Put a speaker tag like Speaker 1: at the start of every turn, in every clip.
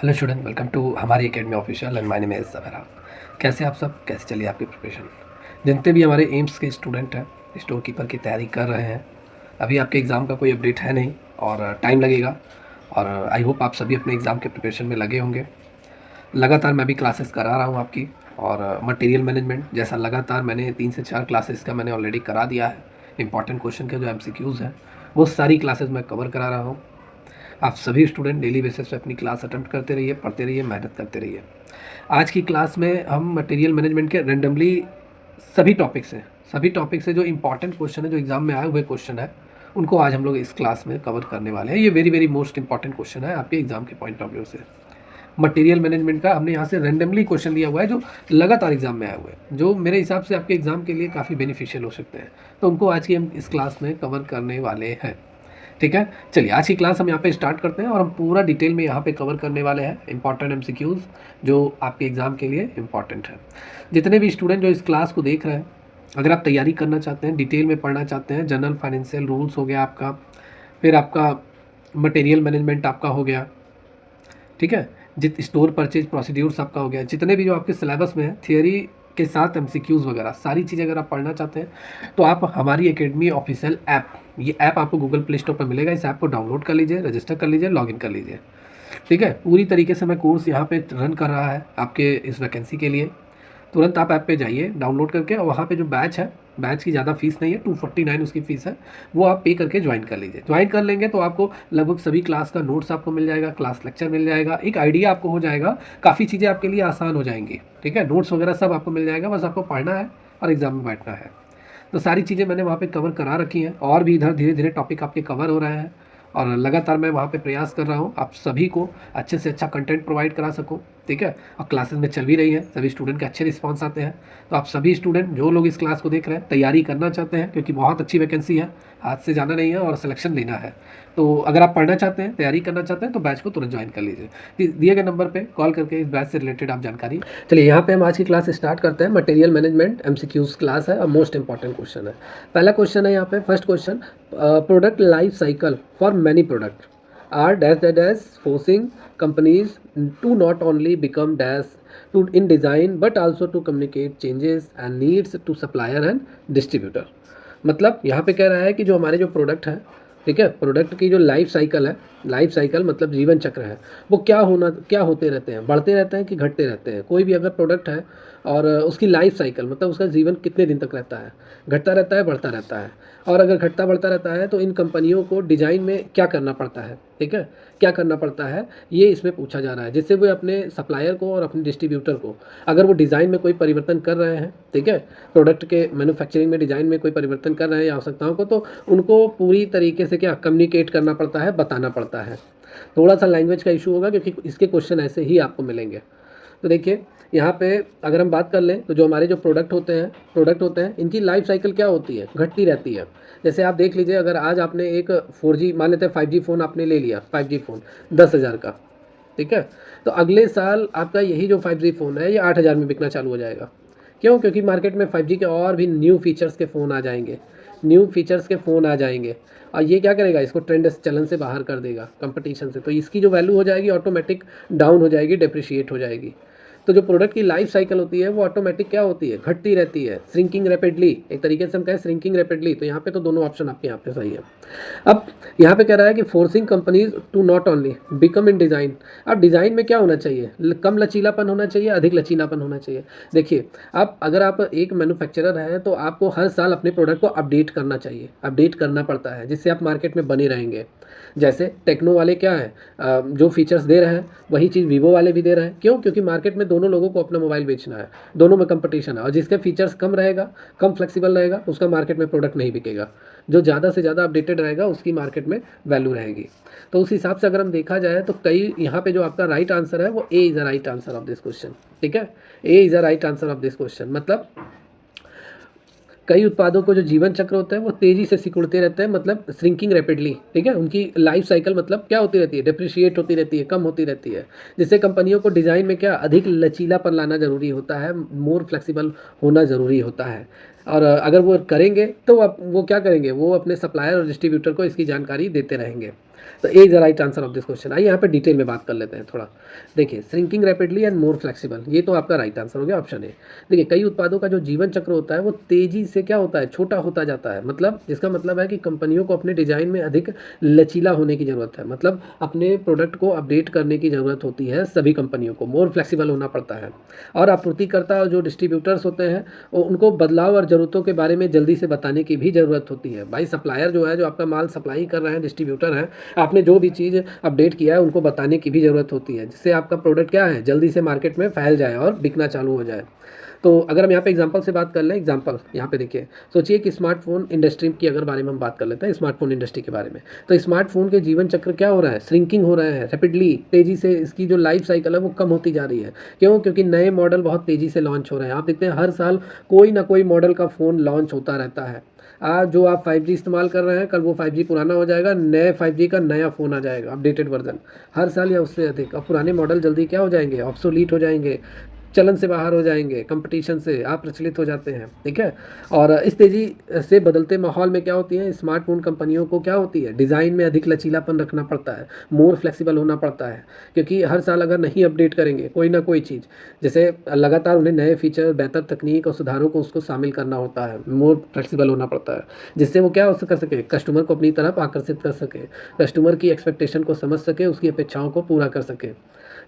Speaker 1: Hello student, welcome to हमारी academy official and my name is Zavera. कैसे आप सब, कैसे चलिए आपकी प्रिपरेशन। जितने भी हमारे एम्स के स्टूडेंट हैं, स्टोर कीपर की तैयारी कर रहे हैं, अभी आपके एग्ज़ाम का कोई अपडेट है नहीं और टाइम लगेगा। और आई होप आप सभी अपने एग्ज़ाम के प्रिपरेशन में लगे होंगे। लगातार मैं भी क्लासेस करा रहा हूँ आपकी। और मटेरियल मैनेजमेंट जैसा लगातार मैंने 3 से 4 क्लासेस का मैंने ऑलरेडी करा दिया है। इंपॉर्टेंट क्वेश्चन के जो MCQs हैं वो सारी क्लासेस मैं कवर करा रहा हूँ। आप सभी स्टूडेंट डेली बेसिस पे अपनी क्लास अटेम्प्ट करते रहिए, पढ़ते रहिए, मेहनत करते रहिए। आज की क्लास में हम मटेरियल मैनेजमेंट के रेंडमली सभी टॉपिक्स से जो इंपॉर्टेंट क्वेश्चन है, जो एग्जाम में आए हुए क्वेश्चन है, उनको आज हम लोग इस क्लास में कवर करने वाले हैं। ये very very most important question है आपके एग्जाम के पॉइंट ऑफ व्यू से। मटेरियल मैनेजमेंट का हमने यहाँ से रेंडमली क्वेश्चन लिया हुआ है जो लगातार एग्जाम में आए हुए हैं, जो मेरे हिसाब से आपके एग्जाम के लिए काफ़ी बेनिफिशियल हो सकते हैं। तो उनको आज की हम इस क्लास में कवर करने वाले हैं। ठीक है, चलिए आज की क्लास हम यहाँ पे स्टार्ट करते हैं और हम पूरा डिटेल में यहाँ पे कवर करने वाले हैं इंपॉर्टेंट MCQs जो आपके एग्ज़ाम के लिए इंपॉर्टेंट है। जितने भी स्टूडेंट जो इस क्लास को देख रहे हैं, अगर आप तैयारी करना चाहते हैं, डिटेल में पढ़ना चाहते हैं, जनरल फाइनेंशियल रूल्स हो गया आपका, फिर आपका मटेरियल मैनेजमेंट आपका हो गया, ठीक है, जित स्टोर परचेज प्रोसीड्यूर्स आपका हो गया, जितने भी जो आपके सिलेबस में है थियरी के साथ MCQs वगैरह सारी चीज़ें अगर आप पढ़ना चाहते हैं तो आप हमारी एकेडमी ऑफिशियल ऐप, ये ऐप आपको गूगल प्ले स्टोर पर मिलेगा। इस ऐप को डाउनलोड कर लीजिए, रजिस्टर कर लीजिए, लॉगिन कर लीजिए। ठीक है, पूरी तरीके से मैं कोर्स यहाँ पे रन कर रहा है आपके इस वैकेंसी के लिए। तुरंत आप ऐप पे जाइए डाउनलोड करके, और वहाँ पे जो बैच है, बैच की ज़्यादा फीस नहीं है, 249 उसकी फ़ीस है, वो आप पे करके ज्वाइन कर लीजिए। ज्वाइन कर लेंगे तो आपको लगभग सभी क्लास का नोट्स आपको मिल जाएगा, क्लास लेक्चर मिल जाएगा, एक आइडिया आपको हो जाएगा, काफ़ी चीज़ें आपके लिए आसान हो जाएंगी। ठीक है, नोट्स वगैरह सब आपको मिल जाएगा, बस आपको पढ़ना है और एग्ज़ाम में बैठना है। तो सारी चीज़ें मैंने वहाँ पे कवर करा रखी हैं, और भी इधर धीरे धीरे टॉपिक आपके कवर हो रहे हैं और लगातार मैं वहाँ पे प्रयास कर रहा हूँ आप सभी को अच्छे से अच्छा कंटेंट प्रोवाइड करा सकूँ। ठीक है, और क्लासेस में चल भी रही है, सभी स्टूडेंट के अच्छे रिस्पांस आते हैं। तो आप सभी स्टूडेंट जो लोग इस क्लास को देख रहे हैं, तैयारी करना चाहते हैं, क्योंकि बहुत अच्छी वैकेंसी है, हाथ से जाना नहीं है और सिलेक्शन लेना है। तो अगर आप पढ़ना चाहते हैं, तैयारी करना चाहते हैं, तो बैच को तुरंत ज्वाइन कर लीजिए। दिए गए नंबर पर कॉल करके इस बैच से रिलेटेड आप जानकारी। चलिए यहाँ पे हम आज की क्लास स्टार्ट करते हैं। मटेरियल मैनेजमेंट MCQs क्लास है और मोस्ट इंपॉर्टेंट क्वेश्चन है। पहला क्वेश्चन है यहाँ पे, first question, product life cycle for many product are dash forcing companies to not only become dash to in design but also to communicate changes and needs to supplier and distributor। मतलब यहाँ पे कह रहा है कि जो हमारे जो प्रोडक्ट है, ठीक है, प्रोडक्ट की जो लाइफ साइकिल है, लाइफ साइकिल मतलब जीवन चक्र है, वो क्या होते रहते हैं, बढ़ते रहते हैं कि घटते रहते हैं। कोई भी अगर प्रोडक्ट है और उसकी लाइफ साइकिल मतलब उसका जीवन कितने दिन तक रहता है, घटता रहता है, बढ़ता रहता है। और अगर घटता बढ़ता रहता है तो इन कंपनियों को डिज़ाइन में क्या करना पड़ता है, ठीक है, क्या करना पड़ता है, ये इसमें पूछा जा रहा है। जिससे वो अपने सप्लायर को और अपने डिस्ट्रीब्यूटर को, अगर वो डिज़ाइन में कोई परिवर्तन कर रहे हैं, ठीक है, प्रोडक्ट के मैन्युफैक्चरिंग में डिज़ाइन में कोई परिवर्तन कर रहे हैं या आवश्यकताओं को, तो उनको पूरी तरीके से क्या कम्युनिकेट करना पड़ता है, बताना पड़ता है। थोड़ा सा लैंग्वेज का इशू होगा क्योंकि इसके क्वेश्चन ऐसे ही आपको मिलेंगे। तो देखिए यहाँ पे अगर हम बात कर लें तो जो हमारे जो प्रोडक्ट होते हैं इनकी लाइफ साइकिल क्या होती है, घटती रहती है। जैसे आप देख लीजिए, अगर आज आपने एक 4G मान लेते हैं 5G फ़ोन आपने ले लिया, 5G फ़ोन 10,000 का, ठीक है, तो अगले साल आपका यही जो 5G फ़ोन है ये 8,000 में बिकना चालू हो जाएगा। क्यों? क्योंकि मार्केट में 5G के और भी न्यू फीचर्स के फ़ोन आ जाएंगे, और ये क्या करेगा, इसको ट्रेंड चलन से बाहर कर देगा, कंपटीशन से। तो इसकी जो वैल्यू हो जाएगी ऑटोमेटिक डाउन हो जाएगी, डेप्रिशिएट हो जाएगी। तो जो प्रोडक्ट की लाइफ साइकिल होती है वो ऑटोमेटिक क्या होती है, घटती रहती है, श्रिंकिंग रैपिडली, एक तरीके से हम कहें श्रिंकिंग रैपिडली। तो यहाँ पे तो दोनों ऑप्शन आपके यहाँ पे सही है। अब यहाँ पे कह रहा है कि forcing companies to not only become in design. अब डिज़ाइन में क्या होना चाहिए, कम लचीलापन होना चाहिए, अधिक लचीलापन होना चाहिए। देखिए, अब अगर आप एक मैन्युफैक्चरर हैं तो आपको हर साल अपने प्रोडक्ट को अपडेट करना चाहिए, अपडेट करना पड़ता है, जिससे आप मार्केट में बने रहेंगे। जैसे टेक्नो वाले क्या है, जो फीचर्स दे रहे हैं वही चीज़ वीवो वाले भी दे रहे हैं। क्यों? क्योंकि मार्केट में दोनों लोगों को अपना मोबाइल बेचना है, दोनों में कंपटीशन है, और जिसके फीचर्स कम रहेगा, कम फ्लेक्सिबल रहेगा, उसका मार्केट में प्रोडक्ट नहीं बिकेगा। जो ज़्यादा से ज़्यादा अपडेटेड रहेगा उसकी मार्केट में वैल्यू रहेगी। तो उस हिसाब से अगर हम देखा जाए तो कई यहाँ पे जो आपका राइट आंसर है वो ए is the right answer of this question. ठीक है, ए is the right answer of this question. मतलब कई उत्पादों को जो जीवन चक्र होता है वो तेज़ी से सिकुड़ते रहते हैं, मतलब श्रिंकिंग रैपिडली। ठीक है, उनकी लाइफ साइकिल मतलब क्या होती रहती है, डिप्रिशिएट होती रहती है, कम होती रहती है। जिससे कंपनियों को डिज़ाइन में क्या अधिक लचीलापन लाना ज़रूरी होता है, मोर फ्लेक्सिबल होना ज़रूरी होता है। और अगर वो करेंगे तो वो क्या करेंगे, वो अपने सप्लायर और डिस्ट्रीब्यूटर को इसकी जानकारी देते रहेंगे। तो ए is the right answer of this question. आइए यहाँ पे डिटेल में बात कर लेते हैं थोड़ा। देखिए shrinking rapidly and more flexible, ये तो आपका राइट आंसर हो गया, ऑप्शन ए। देखिए कई उत्पादों का जो जीवन चक्र होता है वो तेज़ी से क्या होता है, छोटा होता जाता है। मतलब जिसका मतलब है कि कंपनियों को अपने डिज़ाइन में अधिक लचीला होने की ज़रूरत है। मतलब अपने प्रोडक्ट को अपडेट करने की ज़रूरत होती है सभी कंपनियों को, मोर फ्लेक्सिबल होना पड़ता है। और आपूर्तिकर्ता और जो डिस्ट्रीब्यूटर्स होते हैं उनको बदलाव और ज़रूरतों के बारे में जल्दी से बताने की भी ज़रूरत होती है। भाई सप्लायर जो है, जो आपका माल सप्लाई कर रहे हैं, डिस्ट्रीब्यूटर हैं, आपने जो भी चीज़ अपडेट किया है उनको बताने की भी ज़रूरत होती है, जिससे आपका प्रोडक्ट क्या है, जल्दी से मार्केट में फैल जाए और बिकना चालू हो जाए। तो अगर हम यहाँ पे एग्जांपल से बात कर लें, एग्जांपल यहाँ पे देखिए, सोचिए कि स्मार्टफोन इंडस्ट्री की अगर बारे में हम बात कर लेते हैं, स्मार्टफोन इंडस्ट्री के बारे में। तो स्मार्टफोन के जीवन चक्र क्या हो रहा है, श्रिंकिंग हो रहा है रैपिडली, तेज़ी से इसकी जो लाइफ साइकिल है वो कम होती जा रही है। क्यों? क्योंकि नए मॉडल बहुत तेज़ी से लॉन्च हो रहे हैं। आप देखते हैं हर साल कोई ना कोई मॉडल का फ़ोन लॉन्च होता रहता है। आज जो आप 5G इस्तेमाल कर रहे हैं, कल वो 5G पुराना हो जाएगा, नए 5G का नया फ़ोन आ जाएगा, अपडेटेड वर्जन, हर साल या उससे अधिक। अब पुराने मॉडल जल्दी क्या हो जाएंगे, ऑब्सोलीट हो जाएंगे, चलन से बाहर हो जाएंगे, कंपटीशन से आप प्रचलित हो जाते हैं, ठीक है। और इस तेज़ी से बदलते माहौल में क्या होती है, स्मार्टफोन कंपनियों को क्या होती है, डिज़ाइन में अधिक लचीलापन रखना पड़ता है, मोर फ्लेक्सिबल होना पड़ता है। क्योंकि हर साल अगर नहीं अपडेट करेंगे कोई ना कोई चीज़, जैसे लगातार उन्हें नए फीचर, बेहतर तकनीक और सुधारों को उसको शामिल करना होता है, मोर फ्लेक्सिबल होना पड़ता है, जिससे वो क्या कर सके, कस्टमर को अपनी तरफ आकर्षित कर सके, कस्टमर की एक्सपेक्टेशन को समझ सके, उसकी अपेक्षाओं को पूरा कर सके।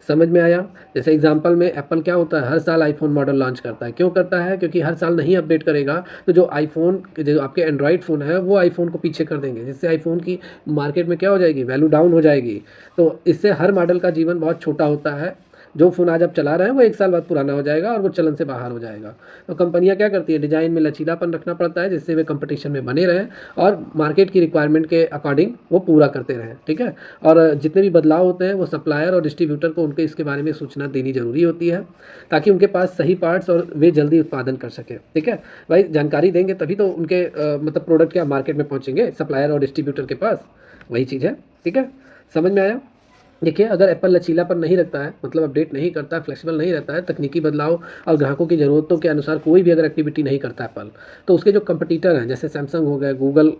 Speaker 1: समझ में आया? जैसे एग्जांपल में एप्पल क्या होता है, हर साल आईफोन मॉडल लॉन्च करता है। क्यों करता है? क्योंकि हर साल नहीं अपडेट करेगा तो जो आईफोन, जो आपके एंड्रॉयड फ़ोन है वो आईफोन को पीछे कर देंगे, जिससे आईफोन की मार्केट में क्या हो जाएगी, वैल्यू डाउन हो जाएगी। तो इससे हर मॉडल का जीवन बहुत छोटा होता है। जो फ़ोन आज आप चला रहे हैं वो 1 साल बाद पुराना हो जाएगा और वो चलन से बाहर हो जाएगा। तो कंपनियाँ क्या करती है, डिज़ाइन में लचीलापन रखना पड़ता है, जिससे वे कंपटीशन में बने रहें और मार्केट की रिक्वायरमेंट के अकॉर्डिंग वो पूरा करते रहें, ठीक है। और जितने भी बदलाव होते हैं वो सप्लायर और डिस्ट्रीब्यूटर को उनके इसके बारे में सूचना देनी ज़रूरी होती है, ताकि उनके पास सही पार्ट्स और वे जल्दी उत्पादन कर सकें, ठीक है। भाई जानकारी देंगे तभी तो उनके मतलब प्रोडक्ट क्या मार्केट में पहुँचेंगे, सप्लायर और डिस्ट्रीब्यूटर के पास, वही चीज़ है, ठीक है। समझ में आया? देखिए अगर एप्पल लचीलापन नहीं रखता है, मतलब अपडेट नहीं करता है, फ्लेक्सिबल नहीं रहता है, तकनीकी बदलाव और ग्राहकों की ज़रूरतों के अनुसार कोई भी अगर एक्टिविटी नहीं करता एप्पल, तो उसके जो कंपटीटर हैं जैसे सैमसंग हो गए, गूगल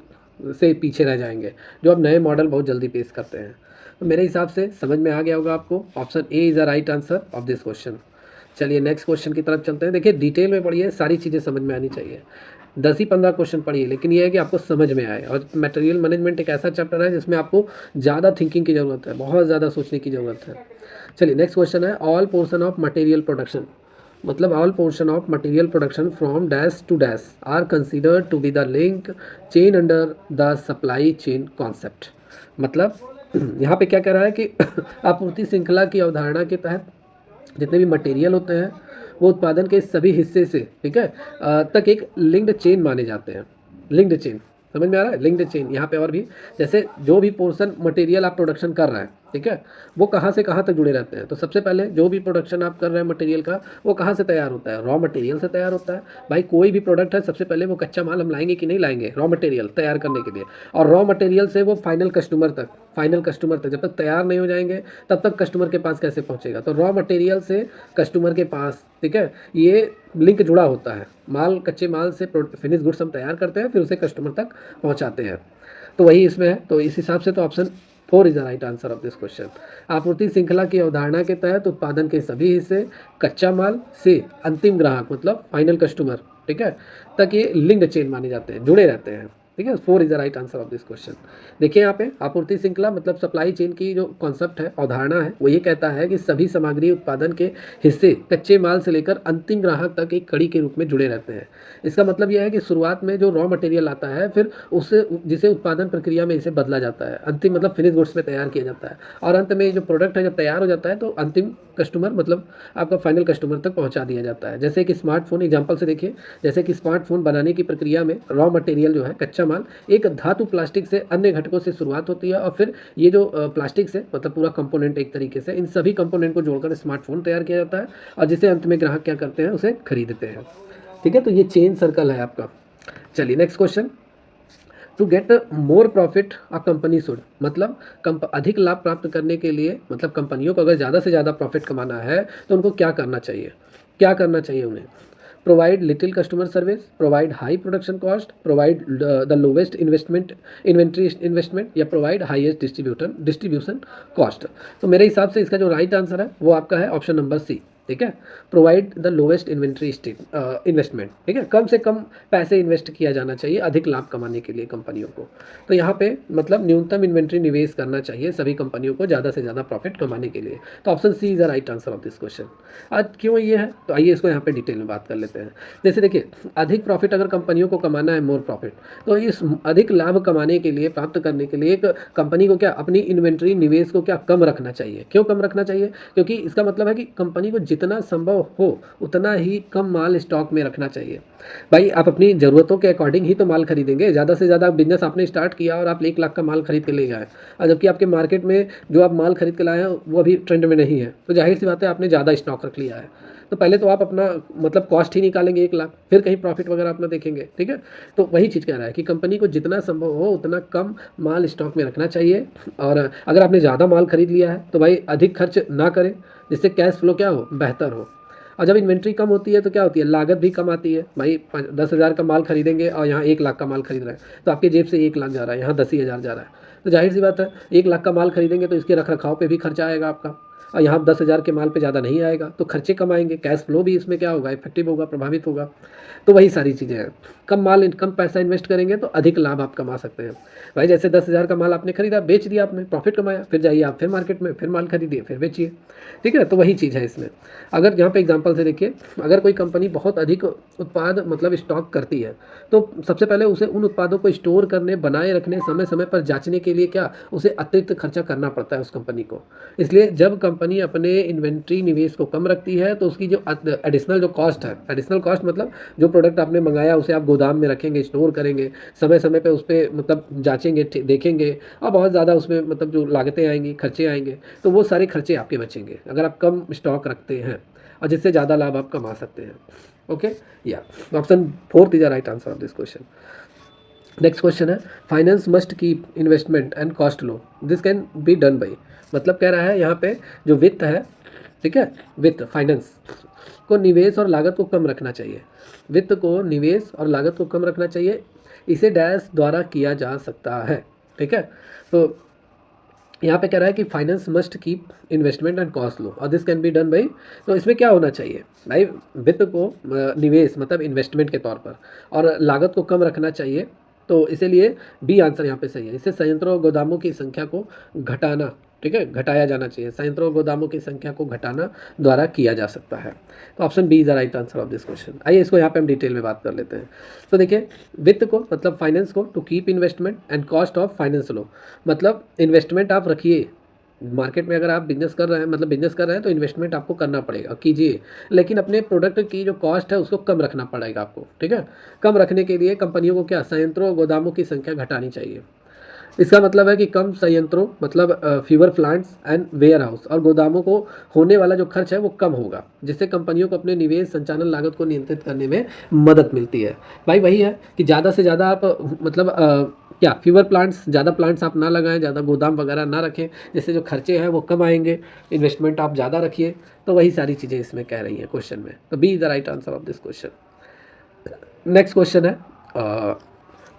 Speaker 1: से पीछे रह जाएंगे, जो अब नए मॉडल बहुत जल्दी पेश करते हैं। तो मेरे हिसाब से समझ में आ गया होगा आपको, option A is the right answer of this question. चलिए नेक्स्ट क्वेश्चन की तरफ चलते हैं। देखिए डिटेल में पढ़िए, सारी चीज़ें समझ में आनी चाहिए। 10 ही 15 क्वेश्चन पढ़िए, लेकिन ये है कि आपको समझ में आए। और मटेरियल मैनेजमेंट एक ऐसा चैप्टर है जिसमें आपको ज़्यादा थिंकिंग की ज़रूरत है, बहुत ज़्यादा सोचने की ज़रूरत है। चलिए नेक्स्ट क्वेश्चन है, all portion of material production, मतलब all portion of material production from dash to dash are considered to be the link chain under the supply chain concept. मतलब यहाँ पे क्या कह रहा है कि आपूर्ति श्रृंखला की अवधारणा के तहत जितने भी मटेरियल होते हैं वो उत्पादन के सभी हिस्से से, ठीक है, तक एक लिंक्ड चेन माने जाते हैं। लिंक्ड चेन समझ में आ रहा है, लिंक्ड चेन। यहाँ पे और भी, जैसे जो भी पोर्शन मटेरियल आप प्रोडक्शन कर रहे हैं, ठीक है, वो कहाँ से कहाँ तक जुड़े रहते हैं। तो सबसे पहले जो भी प्रोडक्शन आप कर रहे हैं मटेरियल का, वो कहाँ से तैयार होता है, रॉ मटेरियल से तैयार होता है। भाई कोई भी प्रोडक्ट है, सबसे पहले वो कच्चा माल हम लाएंगे कि नहीं लाएंगे, रॉ मटेरियल तैयार करने के लिए, और रॉ मटेरियल से वो फाइनल कस्टमर तक जब तक तैयार नहीं हो जाएंगे तब तक कस्टमर के पास कैसे पहुँचेगा। तो रॉ मटेरियल से कस्टमर के पास, ठीक है, ये लिंक जुड़ा होता है। माल, कच्चे माल से फिनिश गुड्स हम तैयार करते हैं, फिर उसे कस्टमर तक पहुंचाते हैं। तो वही इसमें है। तो इस हिसाब से तो option 4 is the right answer of this question. आपूर्ति श्रृंखला की अवधारणा के तहत उत्पादन के सभी हिस्से कच्चा माल से अंतिम ग्राहक, मतलब फाइनल कस्टमर, ठीक है, तक ये लिंक्ड चेन माने जाते हैं, जुड़े रहते हैं, ठीक है। 4 is the right answer of this question. देखिए यहाँ पे आपूर्ति श्रृंखला मतलब सप्लाई चेन की जो कॉन्सेप्ट है, अवधारणा है, वो ये कहता है कि सभी सामग्री उत्पादन के हिस्से कच्चे माल से लेकर अंतिम ग्राहक तक एक कड़ी के रूप में जुड़े रहते हैं। इसका मतलब यह है कि शुरुआत में जो रॉ मटेरियल आता है, फिर उससे जिसे उत्पादन प्रक्रिया में इसे बदला जाता है, अंतिम मतलब फिनिश गुड्स में तैयार किया जाता है, और अंत में जो प्रोडक्ट है जब तैयार हो जाता है तो अंतिम कस्टमर मतलब आपका फाइनल कस्टमर तक पहुंचा दिया जाता है। जैसे कि स्मार्टफोन एग्जांपल से देखिए, जैसे कि स्मार्टफोन बनाने की प्रक्रिया में रॉ मटेरियल जो है, कच्चा माल, एक धातु प्लास्टिक से अन्य घटकों से शुरुआत होती है, और फिर ये जो प्लास्टिक से मतलब पूरा कंपोनेंट, एक तरीके से इन सभी कंपोनेंट को जोड़कर स्मार्टफोन तैयार किया जाता है, और जिसे अंत में ग्राहक क्या करते हैं, उसे खरीदते हैं, ठीक है। तो ये चेन सर्कल है आपका। चलिए next question, to get more profit a company should, मतलब अधिक लाभ प्राप्त करने के लिए, मतलब कंपनियों को अगर ज़्यादा से ज़्यादा प्रॉफिट कमाना है तो उनको क्या करना चाहिए, क्या करना चाहिए उन्हें। Provide little customer service, provide high production cost, provide the lowest inventory investment, या प्रोवाइड हाईएस्ट डिस्ट्रीब्यूशन कॉस्ट। तो मेरे हिसाब से इसका जो राइट आंसर है वो आपका है ऑप्शन नंबर सी। ठीक है, provide the lowest inventory investment. ठीक है, कम से कम पैसे इन्वेस्ट किया जाना चाहिए अधिक लाभ कमाने के लिए कंपनियों को। तो यहाँ पे मतलब न्यूनतम इन्वेंट्री निवेश करना चाहिए सभी कंपनियों को ज़्यादा से ज़्यादा प्रॉफिट कमाने के लिए। तो option C is the right answer of this question. आज क्यों ये है, तो आइए इसको यहाँ पे डिटेल में बात कर लेते हैं। जैसे देखिए, अधिक प्रॉफिट अगर कंपनियों को कमाना है, मोर प्रॉफिट, तो इस अधिक लाभ कमाने के लिए, प्राप्त करने के लिए एक कंपनी को क्या अपनी इन्वेंट्री निवेश को क्या कम रखना चाहिए। क्यों कम रखना चाहिए? क्योंकि इसका मतलब है कि कंपनी को जितना संभव हो उतना ही कम माल स्टॉक में रखना चाहिए। भाई आप अपनी ज़रूरतों के अकॉर्डिंग ही तो माल खरीदेंगे। ज़्यादा से ज़्यादा बिजनेस आपने स्टार्ट किया और आप 1 लाख का माल खरीद के ले गए, और जबकि आपके मार्केट में जो आप माल खरीद के लाए हैं वो अभी ट्रेंड में नहीं है, तो जाहिर सी बात है आपने ज़्यादा स्टॉक रख लिया है। तो पहले तो आप अपना मतलब कॉस्ट ही निकालेंगे 1 लाख, फिर कहीं प्रॉफिट वगैरह अपना देखेंगे। ठीक है, तो वही चीज़ कह रहा है कि कंपनी को जितना संभव हो उतना कम माल स्टॉक में रखना चाहिए। और अगर आपने ज़्यादा माल खरीद लिया है तो भाई अधिक खर्च ना करें, जिससे कैश फ्लो क्या हो, बेहतर हो। और जब इन्वेंट्री कम होती है तो क्या होती है, लागत भी कम आती है। भाई 10,000 का माल खरीदेंगे और यहाँ 1 लाख का माल खरीद रहे हैं, तो आपके जेब से 1 लाख जा रहा है, यहाँ 10,000 जा रहा है। तो जाहिर सी बात है 1 लाख का माल खरीदेंगे तो इसके रख रखाव पे भी खर्चा आएगा आपका, और यहाँ 10,000 के माल पे ज़्यादा नहीं आएगा, तो खर्चे कम आएंगे, कैश फ्लो भी इसमें क्या होगा, इफेक्टिव होगा, प्रभावित होगा। तो वही सारी चीज़ें हैं। कम पैसा इन्वेस्ट करेंगे तो अधिक लाभ आप कमा सकते हैं। भाई जैसे 10,000 का माल आपने खरीदा, बेच दिया आपने, प्रॉफिट कमाया, फिर जाइए आप फिर मार्केट में फिर माल खरीदिए, फिर बेचिए। ठीक है, तो वही चीज़ है इसमें। अगर यहाँ पे एग्जांपल से देखिए, अगर कोई कंपनी बहुत अधिक उत्पाद मतलब स्टॉक करती है, तो सबसे पहले उसे उन उत्पादों को स्टोर करने, बनाए रखने, समय समय पर जांचने के लिए क्या उसे अतिरिक्त खर्चा करना पड़ता है उस कंपनी को। इसलिए जब कंपनी अपने इन्वेंट्री निवेश को कम रखती है तो उसकी जो एडिशनल जो कॉस्ट है, एडिशनल कॉस्ट मतलब जो प्रोडक्ट आपने मंगाया उसे आप गोदाम में रखेंगे, स्टोर करेंगे, समय समय पे उस पर मतलब जांचेंगे, देखेंगे, और बहुत ज़्यादा उसमें मतलब जो लागतें आएंगी, खर्चे आएंगे, तो वो सारे खर्चे आपके बचेंगे अगर आप कम स्टॉक रखते हैं, और जिससे ज़्यादा लाभ आप कमा सकते हैं। ओके, या option 4 is the right answer of this question. Next question है, finance must keep investment and cost low, this can be done by. मतलब कह रहा है यहाँ पे जो वित्त है, ठीक है, वित्त फाइनेंस को निवेश और लागत को कम रखना चाहिए। वित्त को निवेश और लागत को कम रखना चाहिए, इसे डैश द्वारा किया जा सकता है। ठीक है, तो यहाँ पे कह रहा है कि finance must keep investment and cost low और this can be done by. तो इसमें क्या होना चाहिए भाई, वित्त को निवेश मतलब इन्वेस्टमेंट के तौर पर और लागत को कम रखना चाहिए। तो इसीलिए बी आंसर यहाँ पे सही है। इससे संयंत्रों और गोदामों की संख्या को घटाना, ठीक है, घटाया जाना चाहिए। संयंत्रों और गोदामों की संख्या को घटाना द्वारा किया जा सकता है। तो option B is the right answer of this question. आइए इसको यहाँ पे हम डिटेल में बात कर लेते हैं। तो देखिए, वित्त को मतलब फाइनेंस को to keep investment and cost of finance low, मतलब इन्वेस्टमेंट आप रखिए मार्केट में। अगर आप बिजनेस कर रहे हैं, मतलब बिजनेस कर रहे हैं, तो इन्वेस्टमेंट आपको करना पड़ेगा, कीजिए, लेकिन अपने प्रोडक्ट की जो कॉस्ट है उसको कम रखना पड़ेगा आपको। ठीक है, कम रखने के लिए कंपनियों को क्या संयंत्रों और गोदामों की संख्या घटानी चाहिए। इसका मतलब है कि कम संयंत्रों मतलब fewer plants and warehouse और गोदामों को होने वाला जो खर्च है वो कम होगा, जिससे कंपनियों को अपने निवेश संचालन लागत को नियंत्रित करने में मदद मिलती है। भाई वही है कि ज़्यादा से ज़्यादा आप मतलब क्या फीवर प्लांट्स, ज़्यादा प्लांट्स आप ना लगाएं, ज़्यादा गोदाम वगैरह ना रखें, जिससे जो खर्चे हैं वो कम आएंगे, इन्वेस्टमेंट आप ज़्यादा रखिए। तो वही सारी चीज़ें इसमें कह रही हैं क्वेश्चन में। तो B is the right answer of this question. Next question है,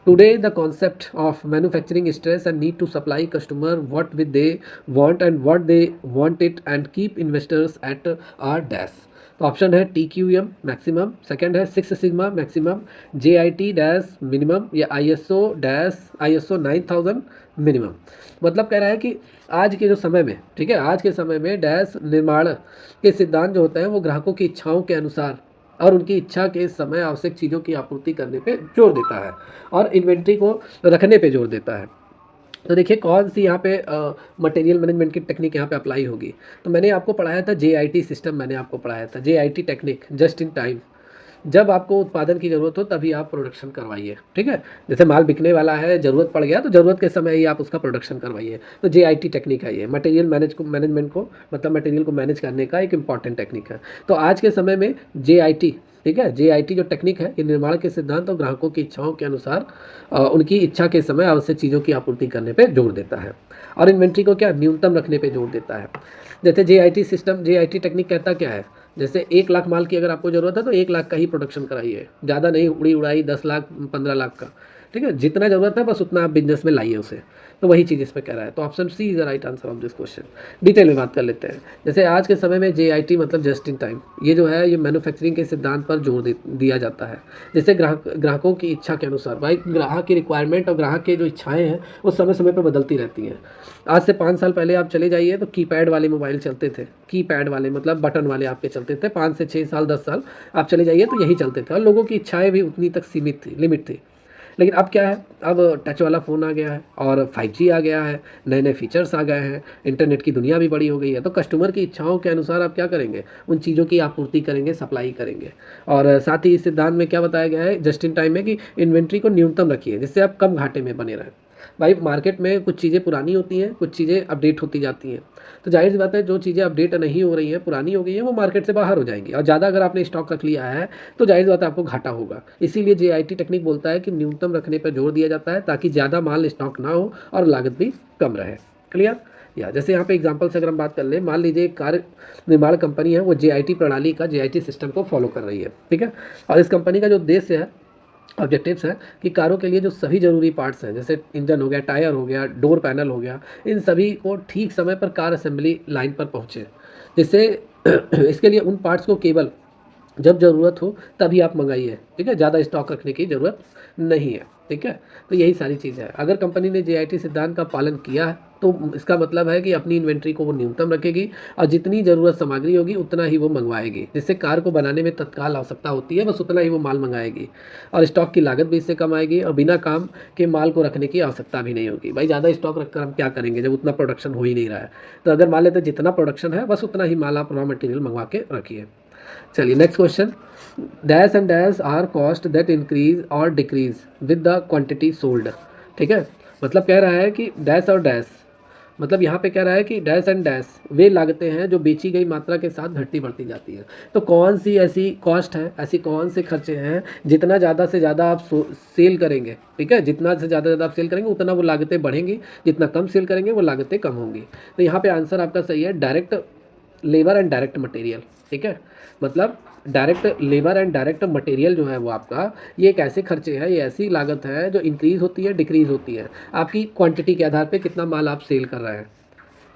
Speaker 1: today the concept of manufacturing stress and need to supply customer what with they want and what they want it and keep investors at our dash। तो option है TQM maximum, second है 6 sigma maximum, JIT dash minimum, या ISO 9000 minimum. मतलब कह रहा है कि आज के जो समय में, ठीक है, आज के समय में डैश निर्माण के सिद्धांत जो होते हैं वो ग्राहकों की इच्छाओं के अनुसार और उनकी इच्छा के समय आवश्यक चीज़ों की आपूर्ति करने पे जोर देता है और इन्वेंट्री को रखने पे जोर देता है। तो देखिए कौन सी यहाँ पे मटेरियल मैनेजमेंट की टेक्निक यहाँ पे अप्लाई होगी। तो मैंने आपको पढ़ाया था JIT सिस्टम, मैंने आपको पढ़ाया था JIT technique, just in time. जब आपको उत्पादन की ज़रूरत हो तभी आप प्रोडक्शन करवाइए। ठीक है, जैसे माल बिकने वाला है, ज़रूरत पड़ गया तो ज़रूरत के समय ही आप उसका प्रोडक्शन करवाइए। तो JIT टेक्निक है ये, मटेरियल मैनेजमेंट को मतलब मटेरियल को मैनेज करने का एक इंपॉर्टेंट टेक्निक है। तो आज के समय में JIT, ठीक है, JIT जो टेक्निक है ये निर्माण के सिद्धांत और ग्राहकों की इच्छाओं के अनुसार उनकी इच्छा के समय आवश्यक चीज़ों की आपूर्ति करने पर जोर देता है और इन्वेंट्री को क्या न्यूनतम रखने पर जोर देता है। जैसे JIT सिस्टम, JIT टेक्निक कहता क्या है जैसे 1 लाख माल की अगर आपको ज़रूरत है तो 1 लाख का ही प्रोडक्शन कराइए, ज़्यादा नहीं उड़ी उड़ाई 10 लाख 15 लाख का, ठीक है? जितना ज़रूरत है बस उतना आप बिज़नेस में लाइए उसे। तो वही चीज़ इसमें कह रहा है। तो option C is the right answer of this question. Detail में बात कर लेते हैं। जैसे आज के समय में JIT मतलब जस्ट इन टाइम, ये जो है ये मैन्युफैक्चरिंग के सिद्धांत पर जोर दिया जाता है। जैसे ग्राहकों की इच्छा के अनुसार, भाई ग्राहक की रिक्वायरमेंट और ग्राहक की जो इच्छाएँ हैं वो समय समय पर बदलती रहती हैं। आज से 5 साल पहले आप चले जाइए तो कीपैड वाले मोबाइल चलते थे, कीपैड वाले मतलब बटन वाले आपके चलते थे। 5 से 6 साल 10 साल आप चले जाइए तो यही चलते थे और लोगों की इच्छाएँ भी उतनी तक सीमित थी, लिमिट थी। लेकिन अब क्या है, अब टच वाला फ़ोन आ गया है और 5G आ गया है, नए नए फीचर्स आ गए हैं, इंटरनेट की दुनिया भी बड़ी हो गई है। तो कस्टमर की इच्छाओं के अनुसार आप क्या करेंगे, उन चीज़ों की आपूर्ति करेंगे, सप्लाई करेंगे। और साथ ही इस सिद्धांत में क्या बताया गया है जस्ट इन टाइम में, कि इन्वेंट्री को न्यूनतम रखिए जिससे आप कम घाटे में बने रहें। भाई मार्केट में कुछ चीज़ें पुरानी होती हैं, कुछ चीज़ें अपडेट होती जाती हैं। तो जाहिर सी बात है जो चीज़ें अपडेट नहीं हो रही हैं, पुरानी हो गई हैं, वो मार्केट से बाहर हो जाएंगी। और ज़्यादा अगर आपने स्टॉक रख लिया है तो जाहिर सी बात है आपको घाटा होगा। इसीलिए JIT टेक्निक बोलता है कि न्यूनतम रखने पर जोर दिया जाता है ताकि ज़्यादा माल स्टॉक ना हो और लागत भी कम रहे। क्लियर? या जैसे यहाँ पे एग्जांपल से अगर हम बात कर लें, मान लीजिए एक कार निर्माण कंपनी है, वो JIT प्रणाली का JIT सिस्टम को फॉलो कर रही है, ठीक है? और इस कंपनी का जो उद्देश्य है, ऑब्जेक्टिव्स हैं कि कारों के लिए जो सभी ज़रूरी पार्ट्स हैं, जैसे इंजन हो गया, टायर हो गया, डोर पैनल हो गया, इन सभी को ठीक समय पर कार असेंबली लाइन पर पहुँचे। जिससे इसके लिए उन पार्ट्स को केवल जब ज़रूरत हो तभी आप मंगाइए, ठीक है? ज़्यादा स्टॉक रखने की ज़रूरत नहीं है, ठीक है? तो यही सारी चीज़ है। अगर कंपनी ने JIT सिद्धांत का पालन किया है तो इसका मतलब है कि अपनी इन्वेंट्री को वो न्यूनतम रखेगी और जितनी ज़रूरत सामग्री होगी उतना ही वो मंगवाएगी। जिससे कार को बनाने में तत्काल आवश्यकता होती है, बस उतना ही वो माल मंगाएगी और स्टॉक की लागत भी इससे कम आएगी और बिना काम के माल को रखने की आवश्यकता भी नहीं होगी। भाई ज़्यादा स्टॉक रखकर हम क्या करेंगे जब उतना प्रोडक्शन हो ही नहीं रहा है। तो अगर मान लेते हैं जितना प्रोडक्शन है बस उतना ही माल आप रॉ मटेरियल मंगवा के रखिए। चलिए next question. Dash and dash are cost that increase और decrease with the quantity sold, ठीक है? मतलब कह रहा है कि डैश और डैश, मतलब यहाँ पे कह रहा है कि डैश एंड डैश वे लागतें हैं जो बेची गई मात्रा के साथ घटती बढ़ती जाती हैं। तो कौन सी ऐसी कॉस्ट है, ऐसी कौन से खर्चे हैं जितना ज़्यादा से ज़्यादा आप सेल करेंगे, ठीक है? जितना से ज़्यादा आप सेल करेंगे उतना वो लागतें बढ़ेंगी, जितना कम सेल करेंगे वो लागतें कम होंगी। तो यहाँ पे आंसर आपका सही है, direct labour and direct material, ठीक है? मतलब direct labour and direct material जो है वो आपका, ये एक ऐसे खर्चे हैं, ये ऐसी लागत है जो इंक्रीज़ होती है, डिक्रीज़ होती है आपकी क्वांटिटी के आधार पे कितना माल आप सेल कर रहे हैं,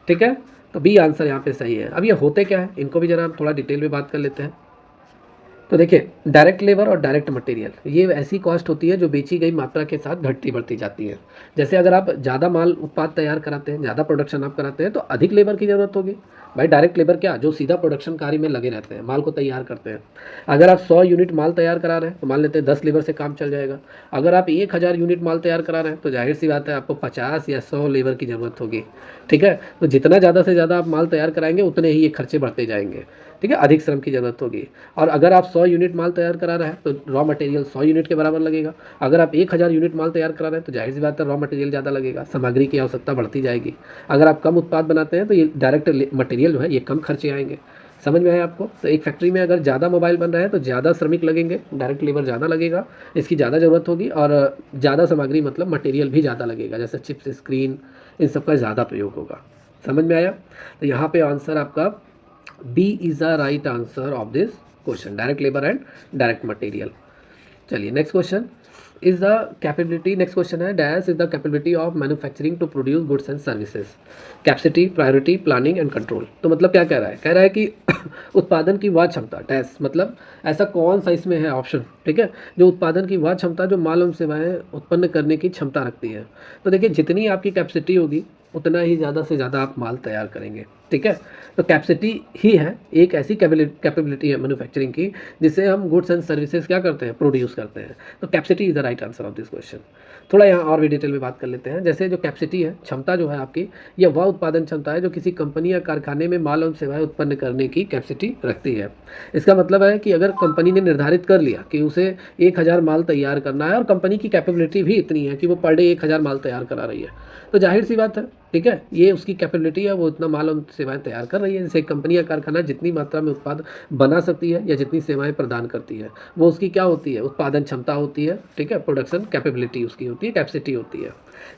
Speaker 1: ठीक है? तो बी आंसर यहाँ पे सही है। अब ये होते क्या है, इनको भी ज़रा हम थोड़ा डिटेल में बात कर लेते हैं। तो देखिए, डायरेक्ट लेबर और डायरेक्ट मटेरियल ये ऐसी कॉस्ट होती है जो बेची गई मात्रा के साथ घटती बढ़ती जाती है। जैसे अगर आप ज़्यादा माल उत्पाद तैयार कराते हैं, ज़्यादा प्रोडक्शन आप कराते हैं तो अधिक लेबर की ज़रूरत होगी। भाई डायरेक्ट लेबर क्या, जो सीधा प्रोडक्शन कार्य में लगे रहते हैं, माल को तैयार करते हैं। अगर आप 100 यूनिट माल तैयार करा रहे हैं तो मान लेते हैं 10 लेबर से काम चल जाएगा। अगर आप 1000 यूनिट माल तैयार करा रहे हैं तो जाहिर सी बात है आपको 50 या 100 लेबर की ज़रूरत होगी, ठीक है? तो जितना ज़्यादा से ज़्यादा आप माल तैयार कराएंगे उतने ही ये खर्चे बढ़ते जाएंगे, ठीक है? अधिक श्रम की ज़रूरत होगी। और अगर आप 100 यूनिट माल तैयार करा रहे हैं तो रॉ मटेरियल 100 यूनिट के बराबर लगेगा। अगर आप 1000 यूनिट माल तैयार करा रहे हैं तो जाहिर सी बात है रॉ मटेरियल ज़्यादा लगेगा, सामग्री की आवश्यकता बढ़ती जाएगी। अगर आप कम उत्पाद बनाते हैं तो ये डायरेक्ट मटेरियल जो है ये कम खर्चे आएंगे। समझ में आया आपको? तो एक फैक्ट्री में अगर ज़्यादा मोबाइल बन रहे हैं तो ज़्यादा श्रमिक लगेंगे, डायरेक्ट लेबर ज़्यादा लगेगा, इसकी ज़्यादा ज़रूरत होगी और ज़्यादा सामग्री मतलब मटेरियल भी ज़्यादा लगेगा, जैसे चिप्स, स्क्रीन, इन सब का ज़्यादा प्रयोग होगा। समझ में आया? तो यहाँ पे आंसर आपका B is the right answer of this question, direct labour and direct material. चलिए next question is the capability, next question है dash is the capability of manufacturing to produce goods and services, capacity, priority, planning and control. तो मतलब क्या कह रहा है, कह रहा है कि उत्पादन की वह क्षमता, डैश मतलब ऐसा कौन सा इसमें है ऑप्शन, ठीक है, जो उत्पादन की वह क्षमता जो माल एवं सेवाएं उत्पन्न करने की क्षमता रखती है। तो देखिए जितनी आपकी कैपेसिटी होगी उतना ही ज़्यादा से ज़्यादा आप माल तैयार करेंगे, ठीक है? तो कैपेसिटी ही है एक ऐसी कैपेबिलिटी है मैन्युफैक्चरिंग की जिससे हम गुड्स एंड सर्विसेज क्या करते हैं, प्रोड्यूस करते हैं। तो capacity is the right answer of this question. थोड़ा यहाँ और भी डिटेल में बात कर लेते हैं। जैसे जो कैपेसिटी है, क्षमता जो है आपकी, यह वह उत्पादन क्षमता है जो किसी कंपनी या कारखाने में माल और सेवाएं उत्पन्न करने की कैपेसिटी रखती है। इसका मतलब है कि अगर कंपनी ने निर्धारित कर लिया कि उसे 1000 माल तैयार करना है और कंपनी की कैपेबिलिटी भी इतनी है कि वो पर डे 1000 माल तैयार करा रही है, तो जाहिर सी बात है, ठीक है, ये उसकी कैपेबिलिटी है, वो इतना माल और सेवाएं तैयार कर रही है। जैसे कंपनी या कारखाना जितनी मात्रा में उत्पाद बना सकती है या जितनी सेवाएं प्रदान करती है वो उसकी क्या होती है, उत्पादन क्षमता होती है, ठीक है, प्रोडक्शन कैपेबिलिटी उसकी होती है, कैपेसिटी होती है।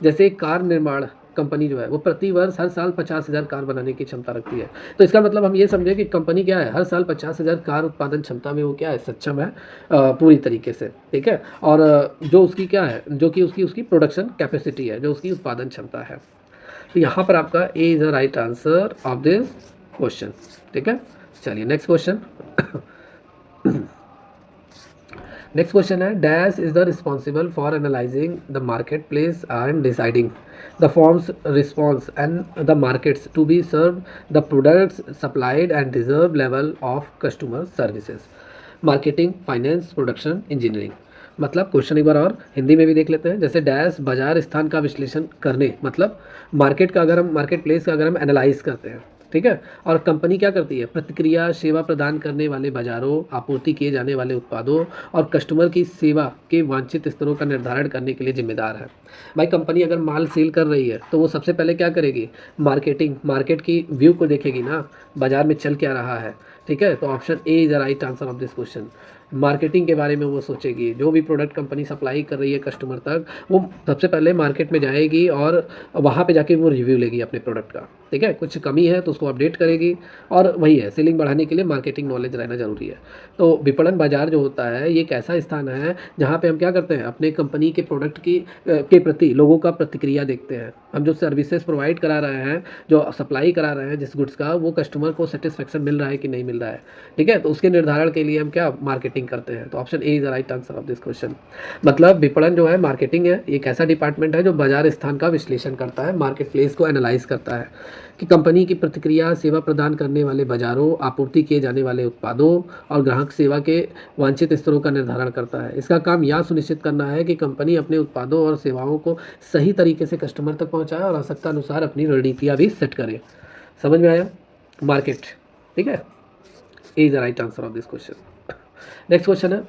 Speaker 1: जैसे एक कार निर्माण कंपनी जो है वो प्रति वर्ष हर साल 50,000 कार बनाने की क्षमता रखती है। तो इसका मतलब हम ये समझें कि कंपनी क्या है, हर साल 50,000 कार उत्पादन क्षमता में वो क्या है, सक्षम है पूरी तरीके से, ठीक है। और जो उसकी क्या है, जो कि उसकी उसकी प्रोडक्शन कैपेसिटी है, जो उसकी उत्पादन क्षमता है। तो यहाँ पर आपका A is the right answer of this question, ठीक है। चलिए नेक्स्ट क्वेश्चन। नेक्स्ट क्वेश्चन है, dash is the responsible for analysing the marketplace and deciding the forms response and the markets to be serve the products supplied and deserve level of customer services. Marketing, finance, production, engineering. मतलब question एक बार और हिंदी में भी देख लेते हैं। जैसे डैश बाजार स्थान का विश्लेषण करने, मतलब मार्केट का अगर हम मार्केट प्लेस का अगर हम एनालाइज करते हैं, ठीक है। और कंपनी क्या करती है, प्रतिक्रिया सेवा प्रदान करने वाले बाजारों, आपूर्ति किए जाने वाले उत्पादों और कस्टमर की सेवा के वांछित स्तरों का निर्धारण करने के लिए जिम्मेदार है। भाई कंपनी अगर माल सेल कर रही है तो वो सबसे पहले क्या करेगी, मार्केटिंग, मार्केट की व्यू को देखेगी ना, बाजार में चल क्या रहा है, ठीक है। तो option A is the right answer of this question. Marketing के बारे में वो सोचेगी, जो भी प्रोडक्ट कंपनी सप्लाई कर रही है कस्टमर तक, वो सबसे पहले मार्केट में जाएगी और वहाँ पे जाके वो रिव्यू लेगी अपने प्रोडक्ट का, ठीक है। कुछ कमी है तो उसको अपडेट करेगी, और वही है, सेलिंग बढ़ाने के लिए मार्केटिंग नॉलेज रहना ज़रूरी है। तो विपणन बाजार जो होता है ये एक ऐसा स्थान है जहाँ पे हम क्या करते हैं, अपने कंपनी के प्रोडक्ट की के प्रति लोगों का प्रतिक्रिया देखते हैं। हम जो सर्विसेज प्रोवाइड करा रहे हैं, जो सप्लाई करा रहे हैं जिस गुड्स का, वो कस्टमर को सेटिस्फेक्शन मिल रहा है कि नहीं मिल रहा है, ठीक है। तो उसके निर्धारण के लिए हम क्या मार्केटिंग करते हैं। तो option A is the right answer of this question. मतलब विपणन जो है, मार्केटिंग है, एक ऐसा डिपार्टमेंट है जो बाजार स्थान का विश्लेषण करता है, मार्केट प्लेस को एनालाइज करता है कि कंपनी की प्रतिक्रिया सेवा प्रदान करने वाले बाजारों, आपूर्ति किए जाने वाले उत्पादों और ग्राहक सेवा के वांछित स्तरों का निर्धारण करता है। इसका काम यह सुनिश्चित करना है कि कंपनी अपने उत्पादों और सेवाओं को सही तरीके से कस्टमर तक पहुंचाए और आवश्यकता अनुसार अपनी रणनीतियाँ भी सेट करे। समझ में आया, मार्केट, ठीक है। A is the right answer of this question. Next question है,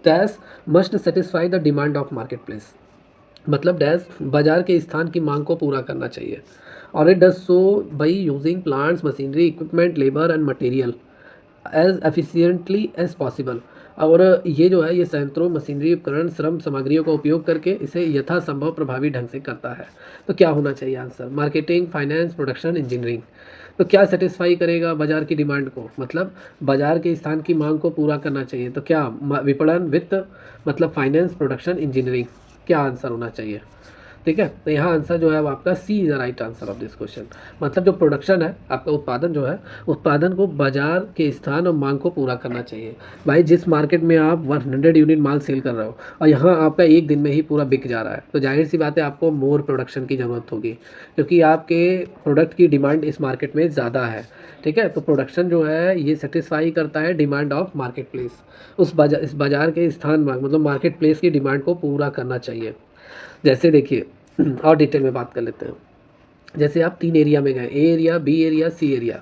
Speaker 1: dash must satisfy the demand of market place. मतलब डैश बाजार के स्थान की मांग को पूरा करना चाहिए, और it does so by using plants, machinery, equipment, labour and material as efficiently as possible. और ये जो है, ये संयंत्रों, मशीनरी, उपकरण, श्रम सामग्रियों का उपयोग करके इसे यथासंभव प्रभावी ढंग से करता है। तो क्या होना चाहिए answer, marketing, finance, production, engineering. तो क्या सेटिस्फाई करेगा बाजार की डिमांड को, मतलब बाजार के स्थान की मांग को पूरा करना चाहिए। तो क्या विपणन, वित्त, मतलब फाइनेंस, प्रोडक्शन, इंजीनियरिंग, क्या आंसर होना चाहिए, ठीक है। तो यहाँ आंसर जो है वो आपका C is the right answer of this question. मतलब जो प्रोडक्शन है आपका, उत्पादन जो है, उत्पादन को बाजार के स्थान और मांग को पूरा करना चाहिए। भाई जिस मार्केट में आप 100 यूनिट माल सेल कर रहे हो और यहाँ आपका एक दिन में ही पूरा बिक जा रहा है, तो जाहिर सी बात है आपको मोर प्रोडक्शन की ज़रूरत होगी, क्योंकि आपके प्रोडक्ट की डिमांड इस मार्केट में ज़्यादा है, ठीक है। तो प्रोडक्शन जो है ये सेटिस्फाई करता है डिमांड ऑफ मार्केट प्लेस, इस बाजार के स्थान, मतलब मार्केट प्लेस की डिमांड को पूरा करना चाहिए। जैसे देखिए और डिटेल में बात कर लेते हैं। जैसे आप 3 एरिया में गए, ए एरिया, बी एरिया, सी एरिया।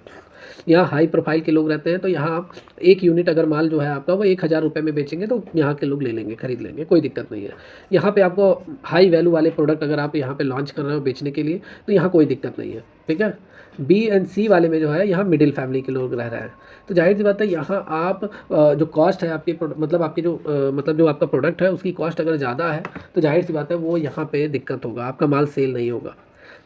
Speaker 1: यहाँ हाई प्रोफाइल के लोग रहते हैं, तो यहाँ आप 1 यूनिट अगर माल जो है आपका वो 1,000 रुपये में बेचेंगे तो यहाँ के लोग ले लेंगे, खरीद लेंगे, कोई दिक्कत नहीं है। यहाँ पे आपको हाई वैल्यू वाले प्रोडक्ट अगर आप यहाँ पे लॉन्च कर रहे हो बेचने के लिए, तो यहाँ कोई दिक्कत नहीं है, ठीक है। बी एंड सी वाले में जो है, यहाँ मिडिल फैमिली के लोग रह रहे हैं, तो जाहिर सी बात है यहाँ आप जो कॉस्ट है आपकी, मतलब आपकी जो मतलब जो आपका प्रोडक्ट है उसकी कॉस्ट अगर ज़्यादा है, तो जाहिर सी बात है वो यहाँ पे दिक्कत होगा, आपका माल सेल नहीं होगा।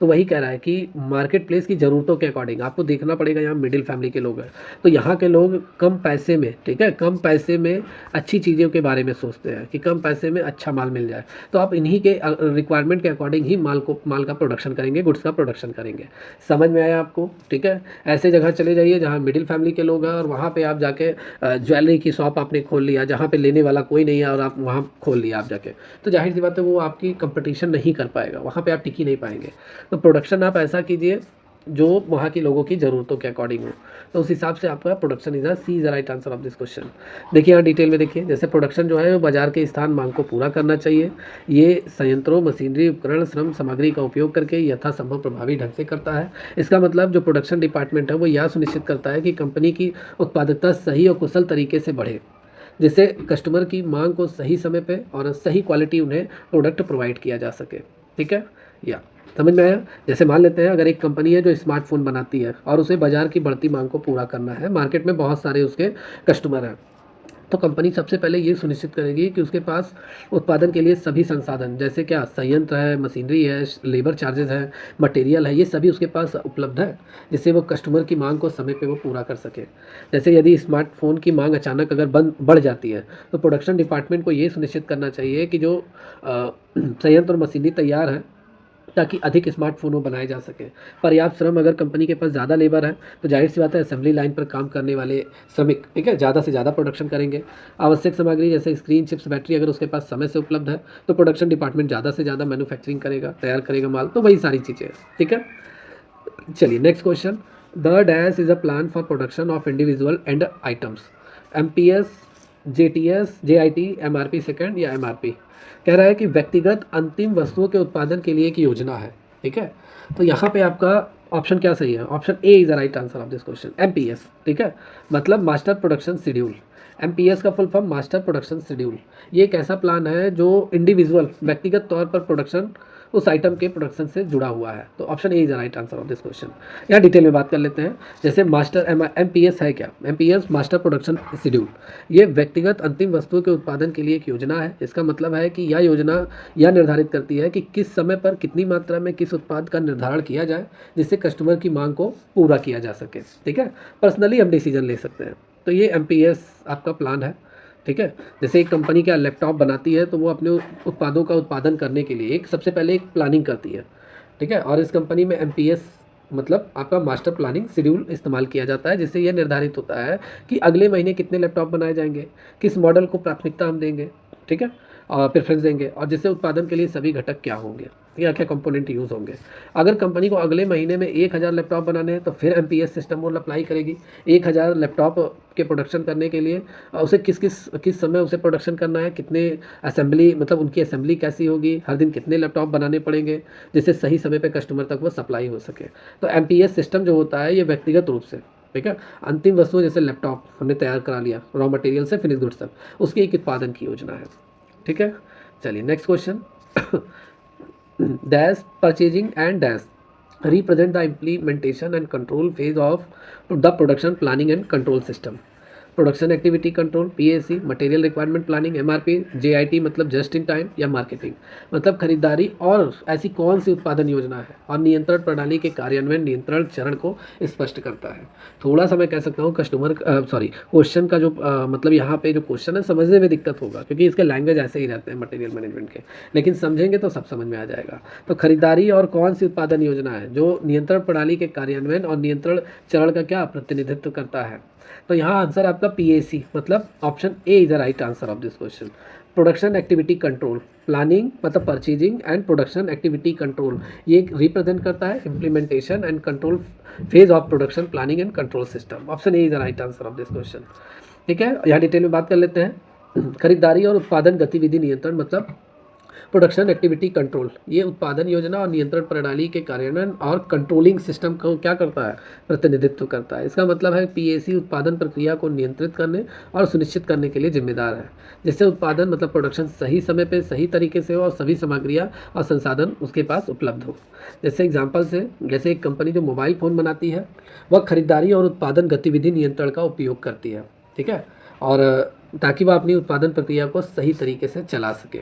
Speaker 1: तो वही कह रहा है कि मार्केट प्लेस की ज़रूरतों के अकॉर्डिंग आपको देखना पड़ेगा। यहाँ मिडिल फैमिली के लोग हैं, तो यहाँ के लोग कम पैसे में, ठीक है, कम पैसे में अच्छी चीज़ों के बारे में सोचते हैं कि कम पैसे में अच्छा माल मिल जाए। तो आप इन्हीं के रिक्वायरमेंट के अकॉर्डिंग ही माल का प्रोडक्शन करेंगे, गुड्स का प्रोडक्शन करेंगे। समझ में आया आपको, ठीक है। ऐसे जगह चले जाइए जहाँ मिडिल फैमिली के लोग हैं, और वहाँ पर आप जाके ज्वेलरी की शॉप आपने खोल लिया जहाँ पर लेने वाला कोई नहीं है, और आप वहाँ खोल लिया आप जाके, तो जाहिर सी बात है वो आपकी कंपटीशन नहीं कर पाएगा, वहाँ पर आप टिकी नहीं पाएंगे। तो प्रोडक्शन आप ऐसा कीजिए जो वहाँ के लोगों की ज़रूरतों के अकॉर्डिंग हो, तो उस हिसाब से आपका production is C is the right answer of this question. देखिए यहाँ डिटेल में देखिए, जैसे प्रोडक्शन जो है वो बाजार के स्थान मांग को पूरा करना चाहिए। ये संयंत्रों, मशीनरी, उपकरण, श्रम सामग्री का उपयोग करके यथासंभव प्रभावी ढंग से करता है। इसका मतलब जो प्रोडक्शन डिपार्टमेंट है वो यह सुनिश्चित करता है कि कंपनी की उत्पादकता सही और कुशल तरीके से बढ़े, जिससे कस्टमर की मांग को सही समय पे और सही क्वालिटी उन्हें प्रोडक्ट प्रोवाइड किया जा सके, ठीक है। या समझ में आया। जैसे मान लेते हैं अगर एक कंपनी है जो स्मार्टफोन बनाती है और उसे बाजार की बढ़ती मांग को पूरा करना है, मार्केट में बहुत सारे उसके कस्टमर हैं, तो कंपनी सबसे पहले ये सुनिश्चित करेगी कि उसके पास उत्पादन के लिए सभी संसाधन, जैसे क्या संयंत्र है, मशीनरी है, लेबर चार्जेस है, मटेरियल है, ये सभी उसके पास उपलब्ध है, जिससे वो कस्टमर की मांग को समय पे वो पूरा कर सके। जैसे यदि स्मार्टफोन की मांग अचानक अगर बढ़ जाती है, तो प्रोडक्शन डिपार्टमेंट को ये सुनिश्चित करना चाहिए कि जो संयंत्र और मशीनरी तैयार है, ताकि अधिक स्मार्टफोन वो बनाए जा सके। पर्याप्त श्रम, अगर कंपनी के पास ज़्यादा लेबर है तो जाहिर सी बात है असेंबली लाइन पर काम करने वाले श्रमिक, ठीक है, ज़्यादा से ज़्यादा प्रोडक्शन करेंगे। आवश्यक सामग्री जैसे स्क्रीन, चिप्स, बैटरी अगर उसके पास समय से उपलब्ध है तो प्रोडक्शन डिपार्टमेंट ज़्यादा से ज़्यादा मैन्युफैक्चरिंग करेगा, तैयार करेगा माल। तो वही सारी चीज़ें, ठीक है। चलिए next question. The dash is a plan for production of individual and items, MPS, JTS, JIT, MRP second या MRP। कह रहा है कि व्यक्तिगत अंतिम वस्तुओं के उत्पादन के लिए एक योजना है, ठीक है। तो यहाँ पे आपका ऑप्शन क्या सही है? Option A is the right answer of this question, MPS, ठीक है। मतलब मास्टर प्रोडक्शन शेड्यूल। MPS का full form master production schedule. ये एक ऐसा प्लान है जो इंडिविजुअल, व्यक्तिगत तौर पर प्रोडक्शन, उस आइटम के प्रोडक्शन से जुड़ा हुआ है। तो option A is the right answer of this question. यहाँ डिटेल में बात कर लेते हैं। जैसे मास्टर MPS है क्या? MPS मास्टर प्रोडक्शन शेड्यूल, ये व्यक्तिगत अंतिम वस्तुओं के उत्पादन के लिए एक योजना है। इसका मतलब है कि यह योजना यह निर्धारित करती है कि किस समय पर कितनी मात्रा में किस उत्पाद का निर्धारण किया जाए, जिससे कस्टमर की मांग को पूरा किया जा सके, ठीक है। पर्सनली हम डिसीजन ले सकते हैं। तो ये MPS आपका प्लान है, ठीक है। जैसे एक कंपनी क्या लैपटॉप बनाती है तो वो अपने उत्पादों का उत्पादन करने के लिए एक सबसे पहले एक प्लानिंग करती है, ठीक है। और इस कंपनी में MPS मतलब आपका मास्टर प्लानिंग शेड्यूल इस्तेमाल किया जाता है, जिससे यह निर्धारित होता है कि अगले महीने कितने लैपटॉप बनाए जाएंगे, किस मॉडल को प्राथमिकता हम देंगे, ठीक है, और प्रेफरेंस देंगे, और जिससे उत्पादन के लिए सभी घटक क्या होंगे, क्या क्या कंपोनेंट यूज़ होंगे। अगर कंपनी को अगले महीने में 1000 लैपटॉप बनाने हैं तो फिर MPS सिस्टम वो अप्लाई करेगी। 1000 लैपटॉप के प्रोडक्शन करने के लिए उसे किस समय उसे प्रोडक्शन करना है, कितने असेंबली, मतलब उनकी असेंबली कैसी होगी, हर दिन कितने लैपटॉप बनाने पड़ेंगे, जिससे सही समय पे कस्टमर तक वो सप्लाई हो सके। तो MPS सिस्टम जो होता है ये व्यक्तिगत रूप से, ठीक है, अंतिम वस्तुओं जैसे लैपटॉप हमने तैयार करा लिया रॉ मटेरियल से फिनिश गुड्स तक, उसकी एक उत्पादन की योजना है, ठीक है। चलिए next question. Dash purchasing and dash represent the implementation and control phase of the production planning and control system। Production activity control, PAC, material requirement planning, MRP, JIT मतलब जस्ट इन टाइम या marketing मतलब खरीदारी, और ऐसी कौन सी उत्पादन योजना है और नियंत्रण प्रणाली के कार्यान्वयन नियंत्रण चरण को स्पष्ट करता है। थोड़ा सा मैं कह सकता हूँ क्वेश्चन का जो मतलब यहाँ पे जो क्वेश्चन है समझने में दिक्कत होगा, क्योंकि इसके लैंग्वेज ऐसे ही रहते हैं मटेरियल मैनेजमेंट के, लेकिन समझेंगे तो सब समझ में आ जाएगा। तो खरीदारी और कौन सी उत्पादन योजना है जो नियंत्रण प्रणाली के कार्यान्वयन और नियंत्रण चरण का क्या प्रतिनिधित्व करता है। तो यहाँ आंसर आपका PAC मतलब option A is the right answer of this question. Production activity control, planning मतलब purchasing and production activity control, ये रिप्रेजेंट करता है implementation and control phase of production planning and control system. Option A is the right answer of this question, ठीक है। यहाँ detail में बात कर लेते हैं। खरीदारी और उत्पादन गतिविधि नियंत्रण मतलब प्रोडक्शन एक्टिविटी कंट्रोल, ये उत्पादन योजना और नियंत्रण प्रणाली के कार्यान्वयन और कंट्रोलिंग सिस्टम को क्या करता है, प्रतिनिधित्व करता है। इसका मतलब है PAC उत्पादन प्रक्रिया को नियंत्रित करने और सुनिश्चित करने के लिए जिम्मेदार है, जिससे उत्पादन मतलब प्रोडक्शन सही समय पे सही तरीके से हो और सभी सामग्रियाँ और संसाधन उसके पास उपलब्ध हो। जैसे एग्जाम्पल से, जैसे एक कंपनी जो मोबाइल फ़ोन बनाती है वह खरीदारी और उत्पादन गतिविधि नियंत्रण का उपयोग करती है, ठीक है, और ताकि वह अपनी उत्पादन प्रक्रिया को सही तरीके से चला सके,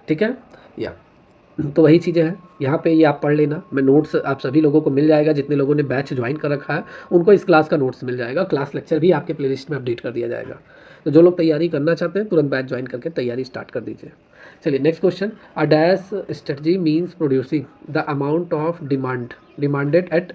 Speaker 1: ठीक है। या तो वही चीज़ें हैं यहाँ पे, ये आप पढ़ लेना। मैं नोट्स आप सभी लोगों को मिल जाएगा, जितने लोगों ने बैच ज्वाइन कर रखा है उनको इस क्लास का नोट्स मिल जाएगा। क्लास लेक्चर भी आपके प्लेलिस्ट में अपडेट कर दिया जाएगा। तो जो लोग तैयारी करना चाहते हैं तुरंत बैच ज्वाइन करके तैयारी स्टार्ट कर दीजिए। चलिए next question. A dash strategy means producing the amount of demanded at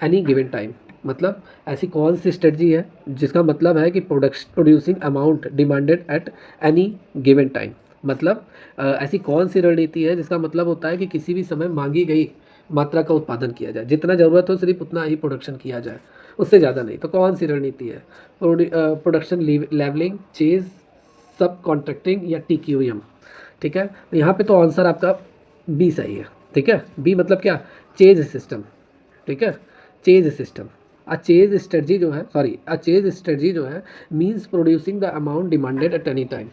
Speaker 1: any given time, मतलब ऐसी कौन सी स्ट्रेटजी है जिसका मतलब है कि producing amount demanded at any given time, मतलब ऐसी कौन सी रणनीति है जिसका मतलब होता है कि किसी भी समय मांगी गई मात्रा का उत्पादन किया जाए, जितना ज़रूरत हो सिर्फ उतना ही प्रोडक्शन किया जाए, उससे ज़्यादा नहीं। तो कौन सी रणनीति है? प्रोडक्शन लेवलिंग, चेज, सब कॉन्ट्रैक्टिंग या TQM, ठीक है। तो यहाँ पे तो आंसर आपका बी सही है, ठीक है। बी मतलब क्या? चेज सिस्टम, ठीक है, चेज सिस्टम। अ चेज स्ट्रेटजी जो है means producing the amount demanded at any time,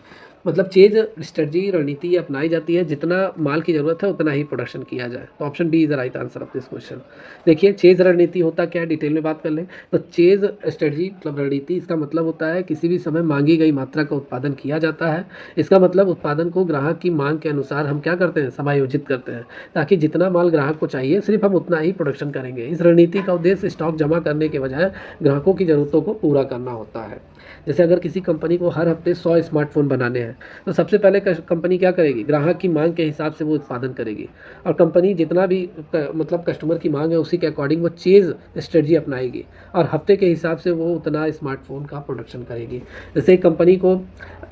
Speaker 1: मतलब चेज स्ट्रेटजी रणनीति अपनाई जाती है, जितना माल की ज़रूरत है उतना ही प्रोडक्शन किया जाए। तो option B is the right answer of this question. देखिए चेज रणनीति होता क्या है, डिटेल में बात कर लें तो चेज स्ट्रेटजी मतलब रणनीति, इसका मतलब होता है किसी भी समय मांगी गई मात्रा का उत्पादन किया जाता है। इसका मतलब उत्पादन को ग्राहक की मांग के अनुसार हम क्या करते हैं, समायोजित करते हैं, ताकि जितना माल ग्राहक को चाहिए सिर्फ हम उतना ही प्रोडक्शन करेंगे। इस रणनीति का उद्देश्य स्टॉक जमा करने के बजाय ग्राहकों की ज़रूरतों को पूरा करना होता है। जैसे अगर किसी कंपनी को हर हफ्ते 100 स्मार्टफ़ोन बनाने हैं, तो सबसे पहले कंपनी क्या करेगी, ग्राहक की मांग के हिसाब से वो उत्पादन करेगी, और कंपनी जितना भी मतलब कस्टमर की मांग है उसी के अकॉर्डिंग वो चेज़ स्ट्रेटजी अपनाएगी और हफ्ते के हिसाब से वो उतना स्मार्टफ़ोन का प्रोडक्शन करेगी। जैसे एक कंपनी को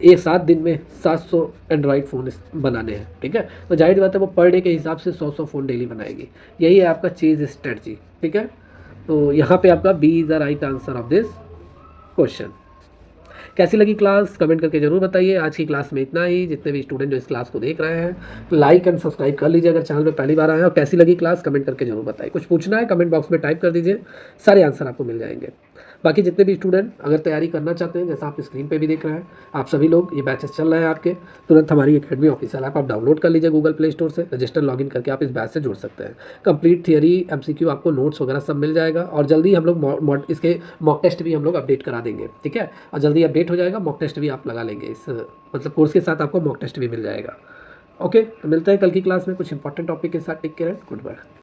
Speaker 1: एक 7 दिन में 700 एंड्रॉयड फ़ोन बनाने हैं, ठीक है, तो जाहिर बात है वो पर डे के हिसाब से 100 फ़ोन डेली बनाएगी। यही है आपका चेज़ स्ट्रेटजी, ठीक है। तो यहाँ पे आपका B is the right answer of this question. कैसी लगी क्लास कमेंट करके ज़रूर बताइए। आज की क्लास में इतना ही। जितने भी स्टूडेंट जो इस क्लास को देख रहे हैं लाइक एंड सब्सक्राइब कर लीजिए अगर चैनल पे पहली बार आए हैं। और कैसी लगी क्लास कमेंट करके ज़रूर बताइए। कुछ पूछना है कमेंट बॉक्स में टाइप कर दीजिए, सारे आंसर आपको मिल जाएंगे। बाकी जितने भी स्टूडेंट अगर तैयारी करना चाहते हैं, जैसा आप स्क्रीन पे भी देख रहे हैं, आप सभी लोग ये बैचेस चल रहे हैं आपके, तुरंत हमारी एकेडमी ऑफिशियल ऐप आप डाउनलॉड कर लीजिए गूगल प्ले स्टोर से, रजिस्टर लॉगिन करके आप इस बैच से जुड़ सकते हैं। कंप्लीट थियरी एमसीक्यू आपको नोट्स वगैरह सब मिल जाएगा, और जल्दी हम लोग इसके मॉक टेस्ट भी हम लोग अपडेट करा देंगे, ठीक है। और जल्दी अपडेट हो जाएगा, मॉक टेस्ट भी आप लगा लेंगे इस मतलब कोर्स के साथ, आपको मॉक टेस्ट भी मिल जाएगा। ओके, तो मिलते हैं कल की क्लास में कुछ इंपॉर्टेंट टॉपिक के साथ। Take care, good bye.